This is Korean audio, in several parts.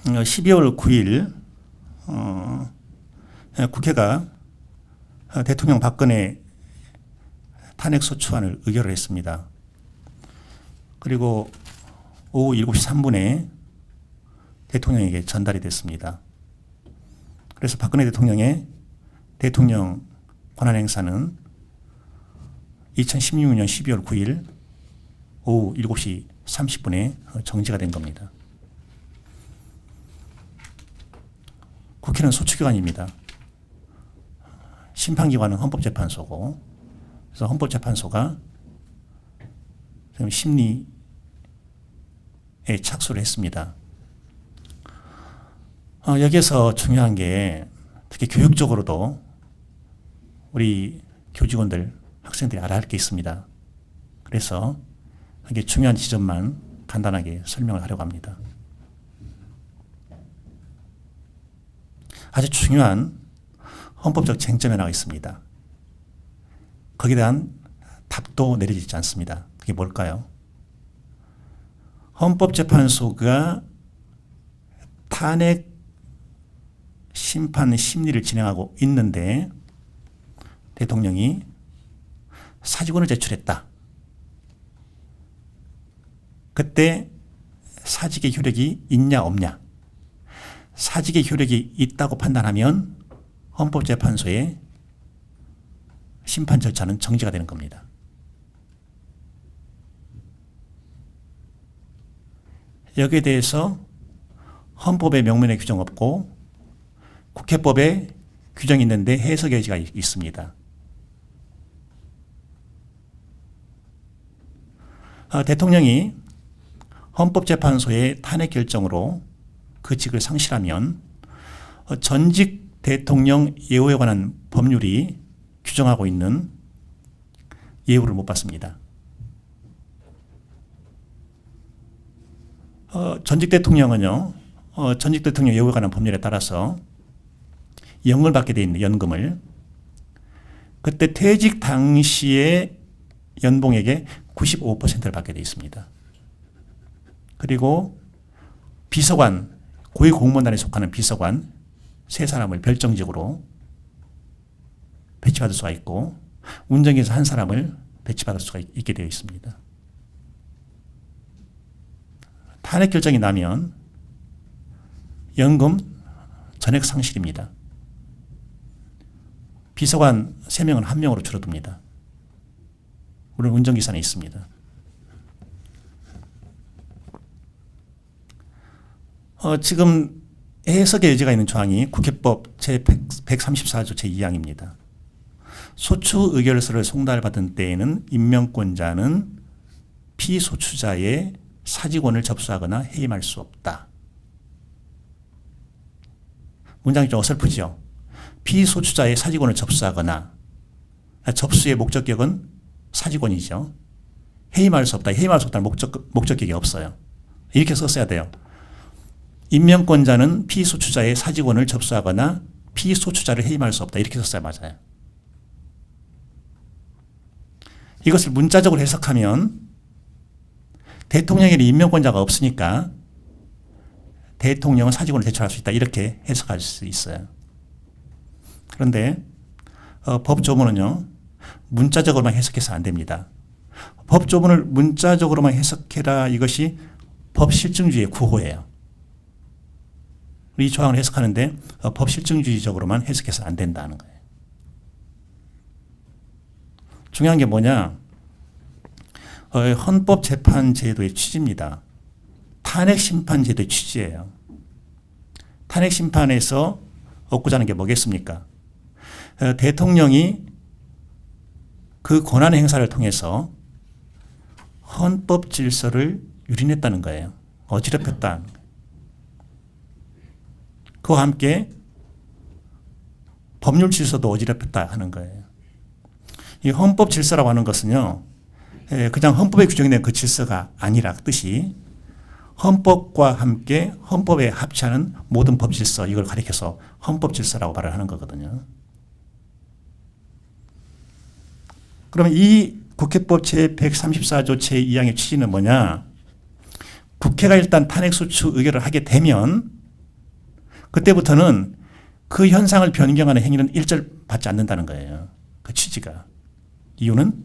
12월 9일 국회가 대통령 박근혜 탄핵소추안을 의결을 했습니다. 그리고 오후 7시 3분에 대통령에게 전달이 됐습니다. 그래서 박근혜 대통령의 대통령 권한행사는 2016년 12월 9일 오후 7시 30분에 정지가 된 겁니다. 국회는 소추기관입니다. 심판기관은 헌법재판소고, 그래서 헌법재판소가 심리에 착수를 했습니다. 여기에서 중요한 게 특히 교육적으로도 우리 교직원들, 학생들이 알아야 할 게 있습니다. 그래서 이게 중요한 지점만 간단하게 설명을 하려고 합니다. 아주 중요한 헌법적 쟁점이 나와 있습니다. 거기에 대한 답도 내려지지 않습니다. 그게 뭘까요? 헌법재판소가 탄핵 심판 심리를 진행하고 있는데 대통령이 사직원을 제출했다. 그때 사직의 효력이 있냐 없냐. 사직의 효력이 있다고 판단하면 헌법재판소의 심판 절차는 정지가 되는 겁니다. 여기에 대해서 헌법에 명문의 규정 없고 국회법에 규정이 있는데 해석 여지가 있습니다. 대통령이 헌법재판소의 탄핵 결정으로 그 직을 상실하면 전직 대통령 예우에 관한 법률이 규정하고 있는 예우를 못 받습니다. 전직 대통령은요, 전직 대통령 예우에 관한 법률에 따라서 연금을 받게 돼 있는 연금을 그때 퇴직 당시의 연봉액의 95%를 받게 돼 있습니다. 그리고 비서관, 고위공무원단에 속하는 비서관 3사람을 별정직으로 배치받을 수가 있고 운전기사 1사람을 배치받을 수가 있게 되어 있습니다. 탄핵 결정이 나면 연금 전액 상실입니다. 비서관 3명은 1명으로 줄어듭니다. 물론 운전기사는 있습니다. 지금 해석의 여지가 있는 조항이 국회법 제134조 제2항입니다. 소추 의결서를 송달받은 때에는 임명권자는 피소추자의 사직원을 접수하거나 해임할 수 없다. 문장이 좀 어설프죠. 피소추자의 사직원을 접수하거나, 접수의 목적격은 사직원이죠. 해임할 수 없다. 해임할 수 없다는 목적격이 없어요. 이렇게 썼어야 돼요. 임명권자는 피소추자의 사직원을 접수하거나 피소추자를 해임할 수 없다. 이렇게 썼어야 맞아요. 이것을 문자적으로 해석하면 대통령에게 임명권자가 없으니까 대통령은 사직원을 제출할 수 있다. 이렇게 해석할 수 있어요. 그런데 법조문은요, 문자적으로만 해석해서 안 됩니다. 법조문을 문자적으로만 해석해라. 이것이 법실증주의의 구호예요. 이 조항을 해석하는데 법실증주의적으로만 해석해서는 안 된다는 거예요. 중요한 게 뭐냐? 헌법재판제도의 취지입니다. 탄핵심판제도의 취지예요. 탄핵심판에서 얻고자 하는 게 뭐겠습니까? 대통령이 그 권한의 행사를 통해서 헌법 질서를 유린했다는 거예요. 어지럽혔다는 거예요. 그와 함께 법률 질서도 어지럽혔다 하는 거예요. 이 헌법 질서라고 하는 것은요, 그냥 헌법에 규정된 그 질서가 아니라 뜻이 헌법과 함께 헌법에 합치하는 모든 법 질서, 이걸 가리켜서 헌법 질서라고 말을 하는 거거든요. 그러면 이 국회법 제134조 제2항의 취지는 뭐냐? 국회가 일단 탄핵소추 의결을 하게 되면 그때부터는 그 현상을 변경하는 행위는 일절 받지 않는다는 거예요. 그 취지가. 이유는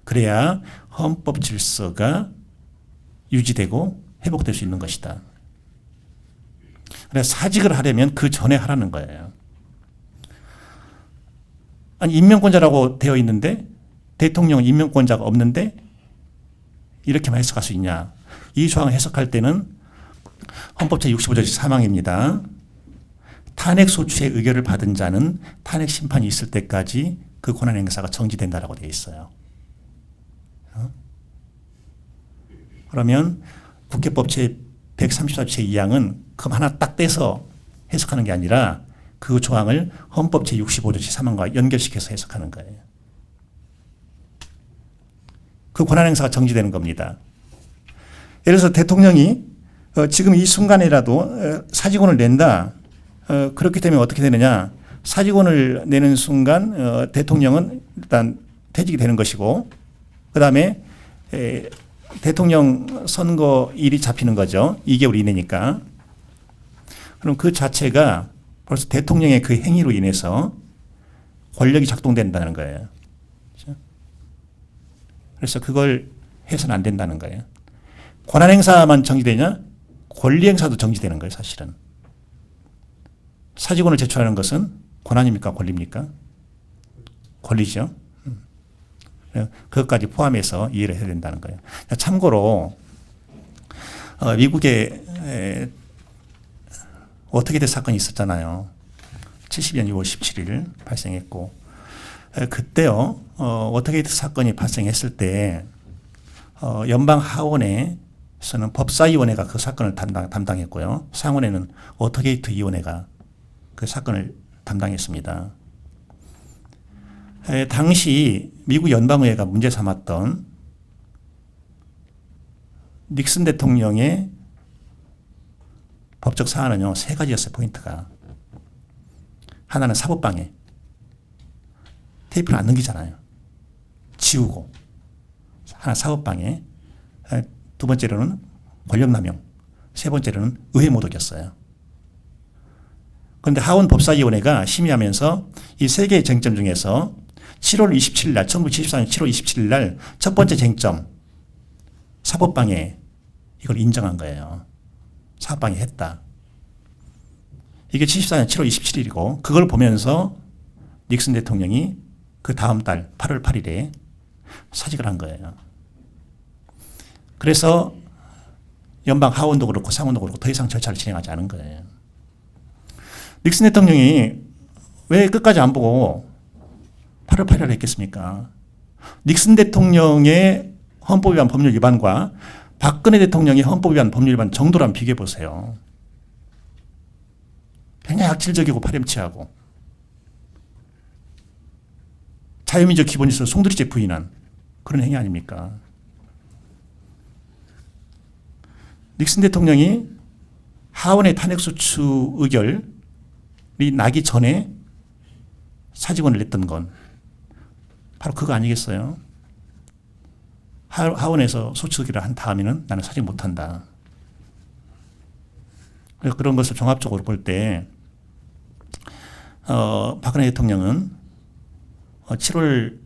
그래야 헌법 질서가 유지되고 회복될 수 있는 것이다. 그래서 사직을 하려면 그 전에 하라는 거예요. 아니, 임명권자라고 되어 있는데 대통령은 임명권자가 없는데 이렇게만 해석할 수 있냐. 이 조항을 해석할 때는 헌법 제65조 제3항입니다. 탄핵소추의 의결을 받은 자는 탄핵 심판이 있을 때까지 그 권한 행사가 정지된다라고 되어 있어요. 그러면 국회법 제134조 제2항은 그 하나 딱 떼서 해석하는 게 아니라 그 조항을 헌법 제65조 제3항과 연결시켜서 해석하는 거예요. 그 권한 행사가 정지되는 겁니다. 예를 들어서 대통령이 지금 이 순간이라도 사직원을 낸다. 그렇기 때문에 어떻게 되느냐. 사직원을 내는 순간 대통령은 일단 퇴직이 되는 것이고 그다음에 대통령 선거일이 잡히는 거죠. 2개월 이내니까. 그럼 그 자체가 벌써 대통령의 그 행위로 인해서 권력이 작동된다는 거예요. 그래서 그걸 해서는 안 된다는 거예요. 권한 행사만 정지되냐? 권리 행사도 정지되는 거예요, 사실은. 사직원을 제출하는 것은 권한입니까? 권리입니까? 권리죠. 그것까지 포함해서 이해를 해야 된다는 거예요. 참고로 미국에 워터게이트 사건이 있었잖아요. 72년 6월 17일 발생했고 그때요. 워터게이트 사건이 발생했을 때 연방 하원에서는 법사위원회가 그 사건을 담당했고요. 상원에는 워터게이트 위원회가 그 사건을 담당했습니다. 당시 미국 연방의회가 문제 삼았던 닉슨 대통령의 법적 사안은요, 세 가지였어요, 포인트가. 하나는 사법방해. 테이프를 안 넘기잖아요. 지우고. 하나 사법방해. 두 번째로는 권력남용. 세 번째로는 의회모독이었어요. 그런데 하원 법사위원회가 심의하면서 이 세 개의 쟁점 중에서 7월 27일 날, 1974년 7월 27일 날 첫 번째 쟁점, 사법방해, 이걸 인정한 거예요. 사법방해 했다. 이게 74년 7월 27일이고, 그걸 보면서 닉슨 대통령이 그 다음 달 8월 8일에 사직을 한 거예요. 그래서 연방 하원도 그렇고 상원도 그렇고 더 이상 절차를 진행하지 않은 거예요. 닉슨 대통령이 왜 끝까지 안 보고 8월 8일을 했겠습니까? 닉슨 대통령의 헌법 위반 법률 위반과 박근혜 대통령의 헌법 위반 법률 위반 정도를 한번 비교해 보세요. 굉장히 악질적이고 파렴치하고 자유민주적 기본질서를 송두리째 부인한 그런 행위 아닙니까? 닉슨 대통령이 하원의 탄핵소추 의결이 나기 전에 사직원을 냈던 건 바로 그거 아니겠어요? 하원에서 소추 의결을 한 다음에는 나는 사직 못한다. 그래서 그런 것을 종합적으로 볼 때 박근혜 대통령은 12월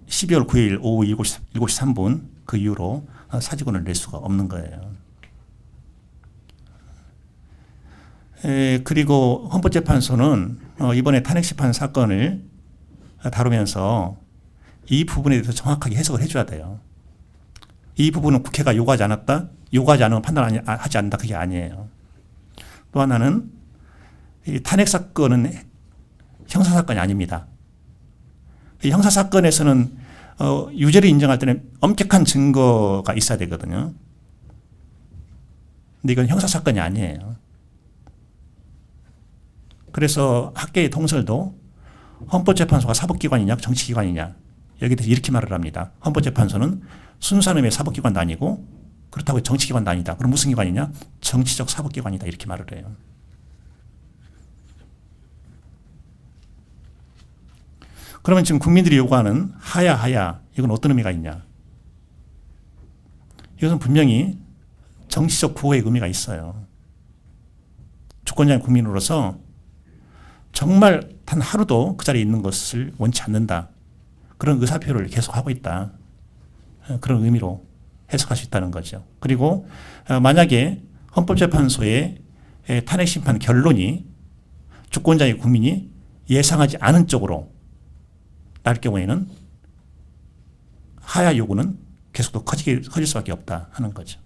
9일 오후 7시 3분 그 이후로 사직원을 낼 수가 없는 거예요. 그리고 헌법재판소는 이번에 탄핵심판 사건을 다루면서 이 부분에 대해서 정확하게 해석을 해줘야 돼요. 이 부분은 국회가 요구하지 않았다? 요구하지 않으면 판단하지 않는다. 그게 아니에요. 또 하나는 이 탄핵사건은 형사사건이 아닙니다. 이 형사사건에서는 유죄를 인정할 때는 엄격한 증거가 있어야 되거든요. 근데 이건 형사사건이 아니에요. 그래서 학계의 통설도 헌법재판소가 사법기관이냐 정치기관이냐 여기에 대해서 이렇게 말을 합니다. 헌법재판소는 순수한 의미의 사법기관도 아니고 그렇다고 정치기관도 아니다. 그럼 무슨 기관이냐? 정치적 사법기관이다. 이렇게 말을 해요. 그러면 지금 국민들이 요구하는 하야 이건 어떤 의미가 있냐? 이것은 분명히 정치적 구호의 의미가 있어요. 주권자인 국민으로서 정말 단 하루도 그 자리에 있는 것을 원치 않는다. 그런 의사표를 계속하고 있다. 그런 의미로 해석할 수 있다는 거죠. 그리고 만약에 헌법재판소의 탄핵심판 결론이 주권자의 국민이 예상하지 않은 쪽으로 날 경우에는 하야 요구는 계속 더 커질 수밖에 없다 하는 거죠.